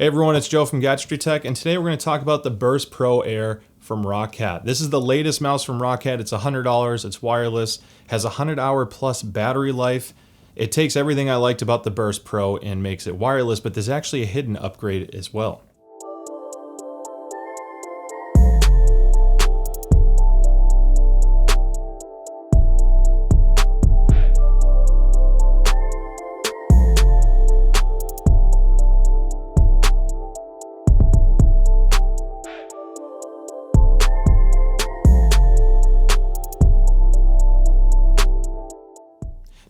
Hey everyone, it's Joe from Gadgetry Tech, and today we're going to talk about the Burst Pro Air from ROCCAT. This is the latest mouse from ROCCAT. It's $100, it's wireless, has a 100-hour plus battery life. It takes everything I liked about the Burst Pro and makes it wireless, but there's actually a hidden upgrade as well.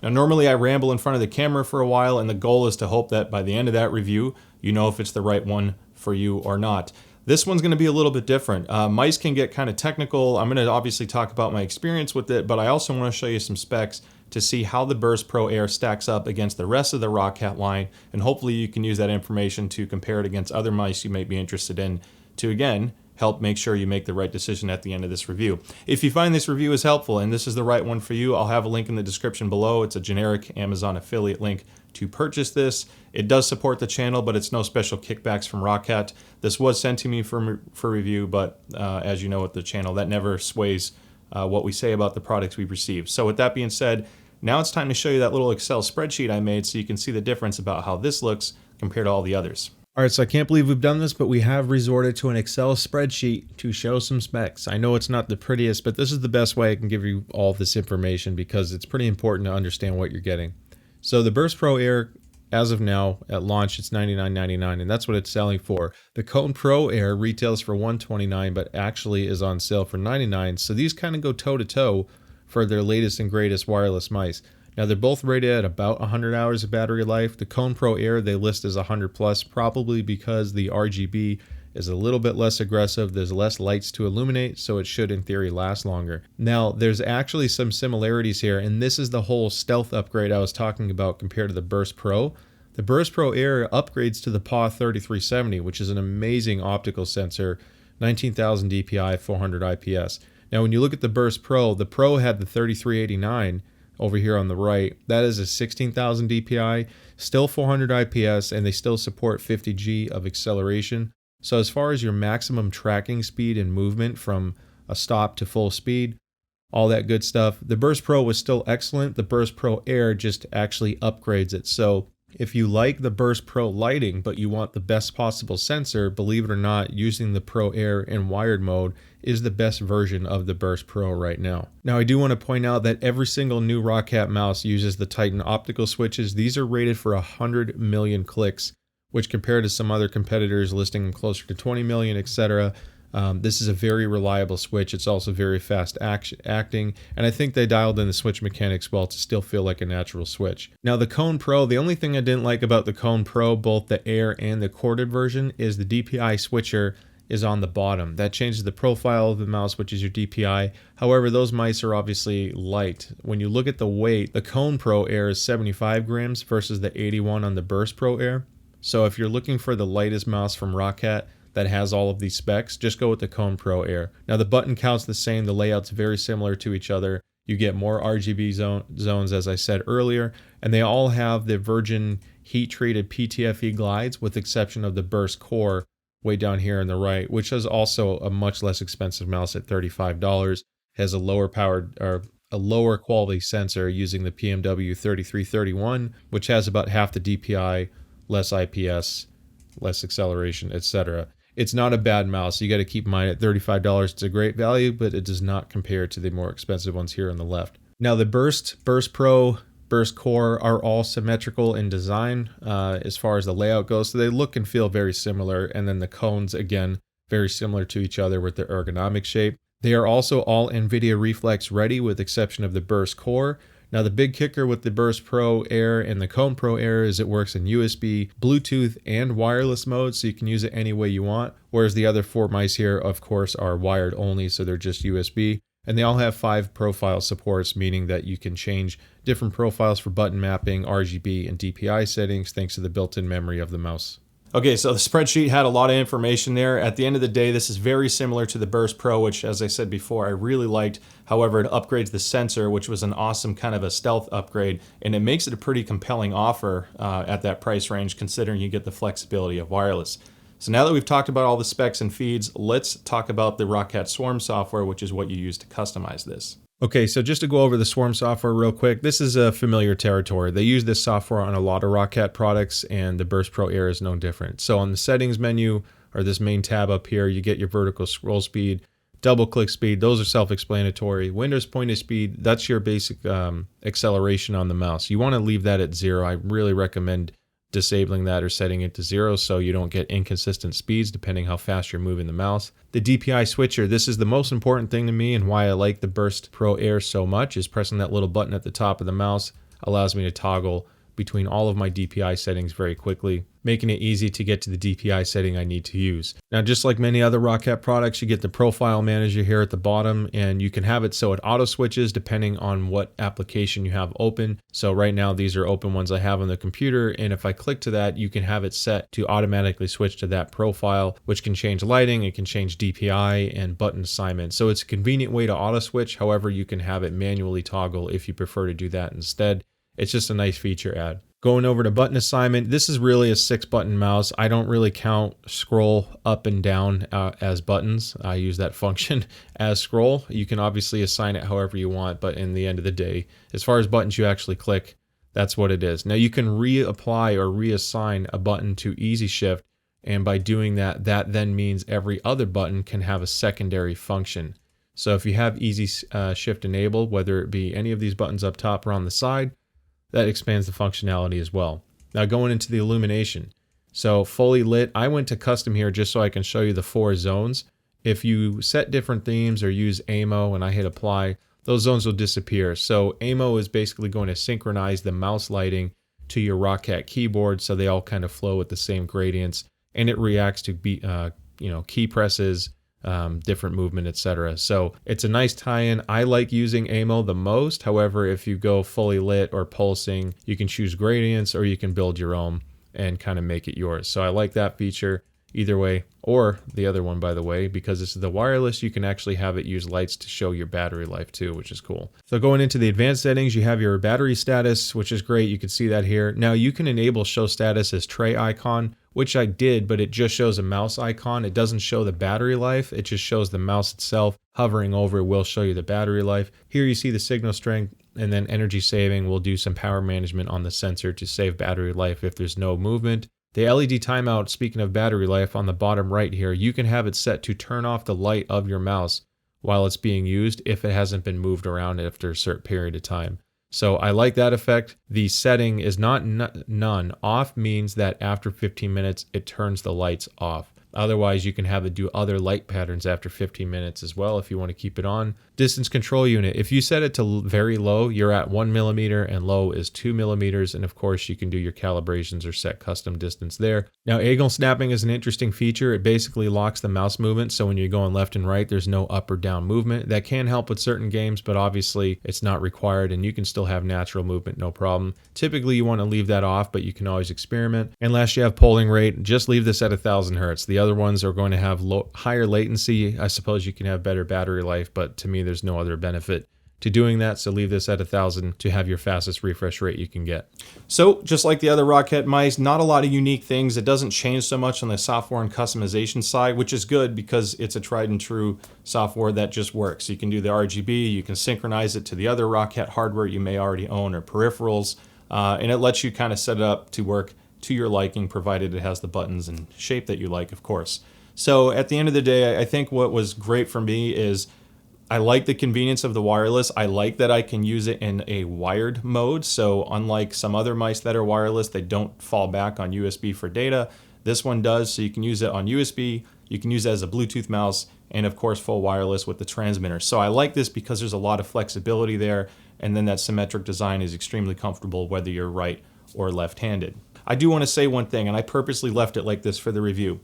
Now, normally I ramble in front of the camera for a while, and the goal is to hope that by the end of that review, you know if it's the right one for you or not. This one's going to be a little bit different. Mice can get kind of technical. I'm going to obviously talk about my experience with it, but I also want to show you some specs to see how the Burst Pro Air stacks up against the rest of the ROCCAT line, and hopefully you can use that information to compare it against other mice you might be interested in to, again, help make sure you make the right decision at the end of this review. If you find this review is helpful and this is the right one for you, I'll have a link in the description below. It's a generic Amazon affiliate link to purchase this. It does support the channel, but it's no special kickbacks from ROCCAT. This was sent to me for review, but as you know with the channel, that never sways what we say about the products we receive. So with that being said, now it's time to show you that little Excel spreadsheet I made so you can see the difference about how this looks compared to all the others. All right, so I can't believe we've done this, but we have resorted to an Excel spreadsheet to show some specs. I know it's not the prettiest, but this is the best way I can give you all this information because it's pretty important to understand what you're getting. So the Burst Pro Air, as of now, at launch, it's $99.99, and that's what it's selling for. The Kone Pro Air retails for $129, but actually is on sale for $99. So these kind of go toe-to-toe for their latest and greatest wireless mice. Now, they're both rated at about 100 hours of battery life. The Kone Pro Air they list as 100 plus, probably because the RGB is a little bit less aggressive. There's less lights to illuminate, so it should, in theory, last longer. Now, there's actually some similarities here, and this is the whole stealth upgrade I was talking about compared to the Burst Pro. The Burst Pro Air upgrades to the PAW 3370, which is an amazing optical sensor, 19,000 DPI, 400 IPS. Now, when you look at the Burst Pro, the Pro had the 3389, over here on the right. That is a 16,000 DPI, still 400 IPS, and they still support 50G of acceleration. So as far as your maximum tracking speed and movement from a stop to full speed, all that good stuff, the Burst Pro was still excellent. The Burst Pro Air just actually upgrades it. So if you like the Burst Pro lighting, but you want the best possible sensor, believe it or not, using the Pro Air in wired mode is the best version of the Burst Pro right now. Now, I do want to point out that every single new ROCCAT mouse uses the Titan optical switches. These are rated for 100 million clicks, which compared to some other competitors listing them closer to 20 million, etc. This is a very reliable switch. It's also very fast acting, and I think they dialed in the switch mechanics well to still feel like a natural switch. Now, the Kone Pro, the only thing I didn't like about the Kone Pro, both the Air and the corded version, is the DPI switcher is on the bottom. That changes the profile of the mouse, which is your DPI. However, those mice are obviously light. When you look at the weight, the Kone Pro Air is 75 grams versus the 81 on the Burst Pro Air. So if you're looking for the lightest mouse from ROCCAT that has all of these specs, just go with the Kone Pro Air. Now, the button count's the same. The layout's very similar to each other. You get more RGB zones, as I said earlier, and they all have the Virgin heat-treated PTFE glides, with exception of the Burst Core, way down here on the right, which is also a much less expensive mouse at $35, has a lower powered or a lower quality sensor using the PMW 3331, which has about half the DPI, less IPS, less acceleration, etc. It's not a bad mouse. You got to keep in mind at $35, it's a great value, but it does not compare to the more expensive ones here on the left. Now, the Burst Pro, Burst Core are all symmetrical in design as far as the layout goes, so they look and feel very similar, and then the cones, again, very similar to each other with their ergonomic shape. They are also all NVIDIA Reflex ready, with exception of the Burst Core. Now, the big kicker with the Burst Pro Air and the Kone Pro Air is it works in USB, Bluetooth, and wireless mode, so you can use it any way you want, whereas the other four mice here, of course, are wired only, so they're just USB. And they all have 5 profile supports, meaning that you can change different profiles for button mapping, RGB, and DPI settings thanks to the built-in memory of the mouse. Okay, so the spreadsheet had a lot of information there. At the end of the day, this is very similar to the Burst Pro, which, as I said before, I really liked. However, it upgrades the sensor, which was an awesome kind of a stealth upgrade, and it makes it a pretty compelling offer at that price range, considering you get the flexibility of wireless. So now that we've talked about all the specs and feeds, let's talk about the ROCCAT Swarm software, which is what you use to customize this. Okay, so just to go over the Swarm software real quick, this is a familiar territory. They use this software on a lot of ROCCAT products, and the Burst Pro Air is no different. So on the settings menu, or this main tab up here, you get your vertical scroll speed, double click speed, those are self-explanatory. Windows pointer speed, that's your basic acceleration on the mouse. You want to leave that at 0. I really recommend disabling that or setting it to 0 so you don't get inconsistent speeds depending how fast you're moving the mouse. The DPI switcher, this is the most important thing to me, and why I like the Burst Pro Air so much is pressing that little button at the top of the mouse allows me to toggle between all of my DPI settings very quickly, making it easy to get to the DPI setting I need to use. Now, just like many other ROCCAT products, you get the profile manager here at the bottom, and you can have it so it auto switches depending on what application you have open. So right now, these are open ones I have on the computer, and if I click to that, you can have it set to automatically switch to that profile, which can change lighting, it can change DPI and button assignment. So it's a convenient way to auto switch. However, you can have it manually toggle if you prefer to do that instead. It's just a nice feature add. Going over to button assignment, this is really a 6-button mouse. I don't really count scroll up and down as buttons. I use that function as scroll. You can obviously assign it however you want, but in the end of the day, as far as buttons you actually click, that's what it is. Now you can reapply or reassign a button to easy shift, and by doing that, that then means every other button can have a secondary function. So if you have easy shift enabled, whether it be any of these buttons up top or on the side, that expands the functionality as well. Now going into the illumination. So fully lit, I went to custom here just so I can show you the 4 zones. If you set different themes or use AMO and I hit apply, those zones will disappear. So AMO is basically going to synchronize the mouse lighting to your ROCCAT keyboard so they all kind of flow with the same gradients, and it reacts to key presses, different movement, etc. So it's a nice tie-in. I like using AMO the most. However, if you go fully lit or pulsing, you can choose gradients or you can build your own and kind of make it yours. So I like that feature either way, or the other one, by the way, because this is the wireless, you can actually have it use lights to show your battery life too, which is cool. So going into the advanced settings, you have your battery status, which is great. You can see that here. Now you can enable show status as tray icon, which I did, but it just shows a mouse icon. It doesn't show the battery life. It just shows the mouse itself. Hovering over it will show you the battery life. Here you see the signal strength, and then energy saving. We'll do some power management on the sensor to save battery life if there's no movement. The LED timeout, speaking of battery life, on the bottom right here, you can have it set to turn off the light of your mouse while it's being used if it hasn't been moved around after a certain period of time. So I like that effect. The setting is not none. Off means that after 15 minutes, it turns the lights off. Otherwise, you can have it do other light patterns after 15 minutes as well if you want to keep it on. Distance control unit. If you set it to very low, you're at 1 millimeter and low is 2 millimeters. And of course, you can do your calibrations or set custom distance there. Now, angle snapping is an interesting feature. It basically locks the mouse movement. So when you're going left and right, there's no up or down movement. That can help with certain games, but obviously it's not required and you can still have natural movement, no problem. Typically, you want to leave that off, but you can always experiment. And last, you have polling rate. Just leave this at 1000 hertz. The other ones are going to have higher latency. I suppose you can have better battery life, but to me, there's no other benefit to doing that. So leave this at 1000 to have your fastest refresh rate you can get. So just like the other ROCCAT mice, not a lot of unique things. It doesn't change so much on the software and customization side, which is good because it's a tried and true software that just works. You can do the RGB, you can synchronize it to the other ROCCAT hardware you may already own or peripherals, and it lets you kind of set it up to work to your liking, provided it has the buttons and shape that you like, of course. So at the end of the day, I think what was great for me is I like the convenience of the wireless. I like that I can use it in a wired mode. So unlike some other mice that are wireless, they don't fall back on USB for data. This one does, so you can use it on USB, you can use it as a Bluetooth mouse, and of course full wireless with the transmitter. So I like this because there's a lot of flexibility there, and then that symmetric design is extremely comfortable whether you're right or left-handed. I do want to say one thing, and I purposely left it like this for the review.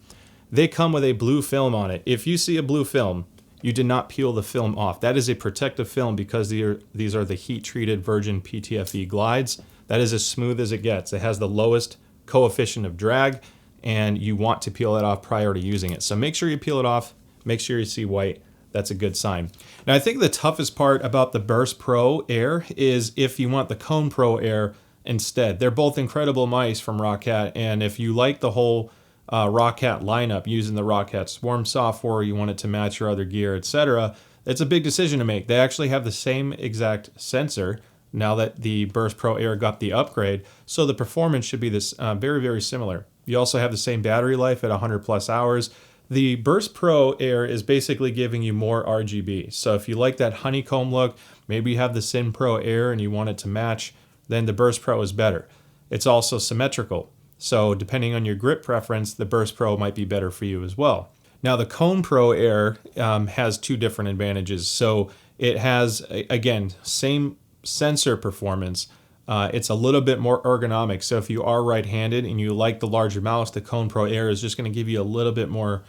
They come with a blue film on it. If you see a blue film, you did not peel the film off. That is a protective film because these are the heat-treated virgin PTFE glides. That is as smooth as it gets. It has the lowest coefficient of drag, and you want to peel it off prior to using it. So make sure you peel it off, make sure you see white. That's a good sign. Now, I think the toughest part about the Burst Pro Air is if you want the Kone Pro Air instead. They're both incredible mice from ROCCAT, and if you like the whole ROCCAT lineup using the ROCCAT Swarm software, you want it to match your other gear, etc., it's a big decision to make. They actually have the same exact sensor now that the Burst Pro Air got the upgrade, so the performance should be this very, very similar. You also have the same battery life at 100 plus hours. The Burst Pro Air is basically giving you more RGB. So if you like that honeycomb look, maybe you have the Sin Pro Air and you want it to match, then the Burst Pro is better. It's also symmetrical. So depending on your grip preference, the Burst Pro might be better for you as well. Now the Kone Pro Air has two different advantages. So it has, again, same sensor performance. It's a little bit more ergonomic. So if you are right-handed and you like the larger mouse, the Kone Pro Air is just going to give you a little bit more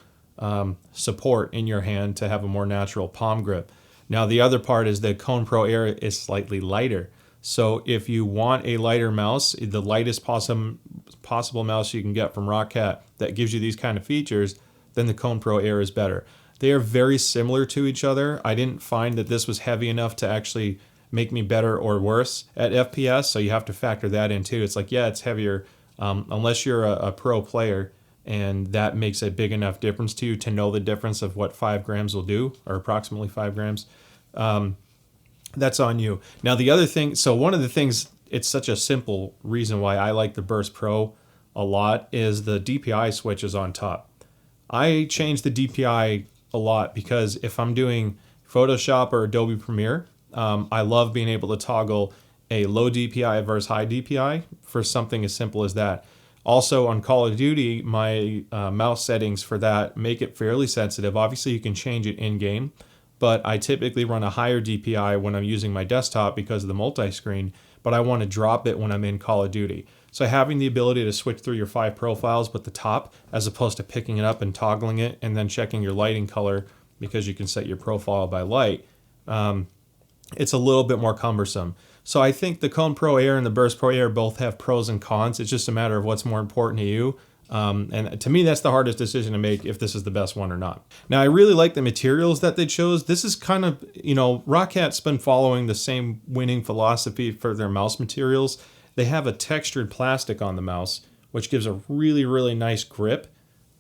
support in your hand to have a more natural palm grip. Now the other part is the Kone Pro Air is slightly lighter. So if you want a lighter mouse, the lightest possible mouse you can get from ROCCAT that gives you these kind of features, then the Kone Pro Air is better. They are very similar to each other. I didn't find that this was heavy enough to actually make me better or worse at FPS, so you have to factor that in too. It's like, yeah, it's heavier, unless you're a pro player, and that makes a big enough difference to you to know the difference of what 5 grams will do, or approximately 5 grams. That's on you. Now the other thing, so one of the things, it's such a simple reason why I like the Burst Pro a lot, is the DPI switches on top. I change the DPI a lot because if I'm doing Photoshop or Adobe Premiere, I love being able to toggle a low DPI versus high DPI for something as simple as that. Also on Call of Duty, my mouse settings for that make it fairly sensitive. Obviously you can change it in-game, but I typically run a higher DPI when I'm using my desktop because of the multi-screen, but I want to drop it when I'm in Call of Duty. So having the ability to switch through your 5 profiles with the top, as opposed to picking it up and toggling it and then checking your lighting color because you can set your profile by light, it's a little bit more cumbersome. So I think the Kone Pro Air and the Burst Pro Air both have pros and cons. It's just a matter of what's more important to you. And to me, that's the hardest decision to make, if this is the best one or not. Now, I really like the materials that they chose. This is kind of, ROCCAT's been following the same winning philosophy for their mouse materials. They have a textured plastic on the mouse, which gives a really, really nice grip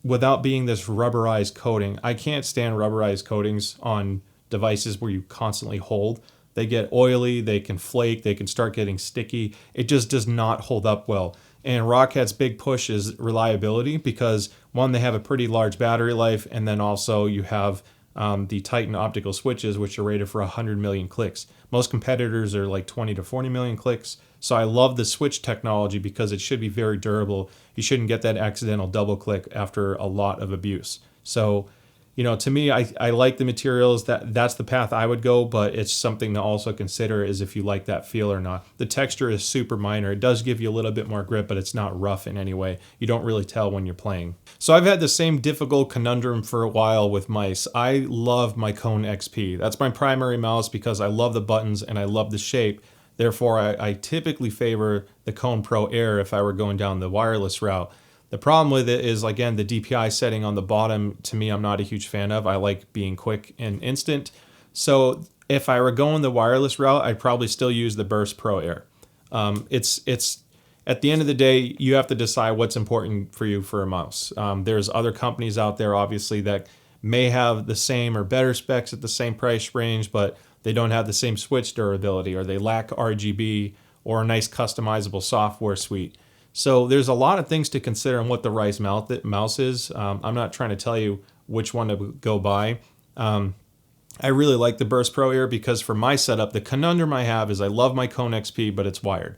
without being this rubberized coating. I can't stand rubberized coatings on devices where you constantly hold. They get oily, they can flake, they can start getting sticky. It just does not hold up well. And ROCCAT's big push is reliability because, one, they have a pretty large battery life, and then also you have the Titan optical switches, which are rated for 100 million clicks. Most competitors are like 20 to 40 million clicks. So I love the switch technology because it should be very durable. You shouldn't get that accidental double click after a lot of abuse. So, to me, I like the materials. That's the path I would go, but it's something to also consider is if you like that feel or not. The texture is super minor. It does give you a little bit more grip, but it's not rough in any way. You don't really tell when you're playing. So I've had the same difficult conundrum for a while with mice. I love my Kone XP. That's my primary mouse because I love the buttons and I love the shape. Therefore, I typically favor the Kone Pro Air if I were going down the wireless route. The problem with it is, again, the DPI setting on the bottom, to me, I'm not a huge fan of. I like being quick and instant. So if I were going the wireless route, I'd probably still use the Burst Pro Air. It's at the end of the day, you have to decide what's important for you for a mouse. There's other companies out there, obviously, that may have the same or better specs at the same price range, but they don't have the same switch durability, or they lack RGB or a nice customizable software suite. So there's a lot of things to consider on what the right mouse is. I'm not trying to tell you which one to go buy. I really like the Burst Pro Air because for my setup, the conundrum I have is I love my Kone XP, but it's wired.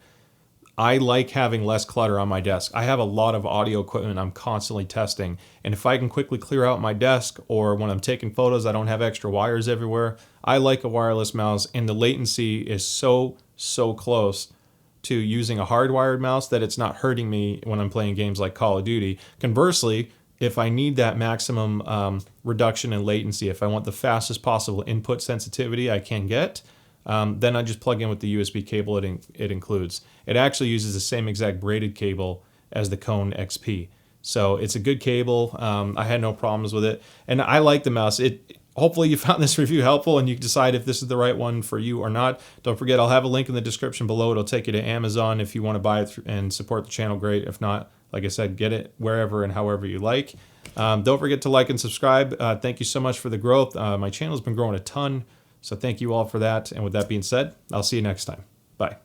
I like having less clutter on my desk. I have a lot of audio equipment I'm constantly testing. And if I can quickly clear out my desk, or when I'm taking photos, I don't have extra wires everywhere. I like a wireless mouse, and the latency is so close to using a hardwired mouse that it's not hurting me when I'm playing games like Call of Duty. Conversely, if I need that maximum reduction in latency, if I want the fastest possible input sensitivity I can get, then I just plug in with the USB cable it includes. It actually uses the same exact braided cable as the Kone XP. So it's a good cable. I had no problems with it, and I like the mouse. Hopefully you found this review helpful and you can decide if this is the right one for you or not. Don't forget, I'll have a link in the description below. It'll take you to Amazon if you want to buy it and support the channel. Great. If not, like I said, get it wherever and however you like. Don't forget to like and subscribe. Thank you so much for the growth. My channel's been growing a ton, so thank you all for that. And with that being said, I'll see you next time. Bye.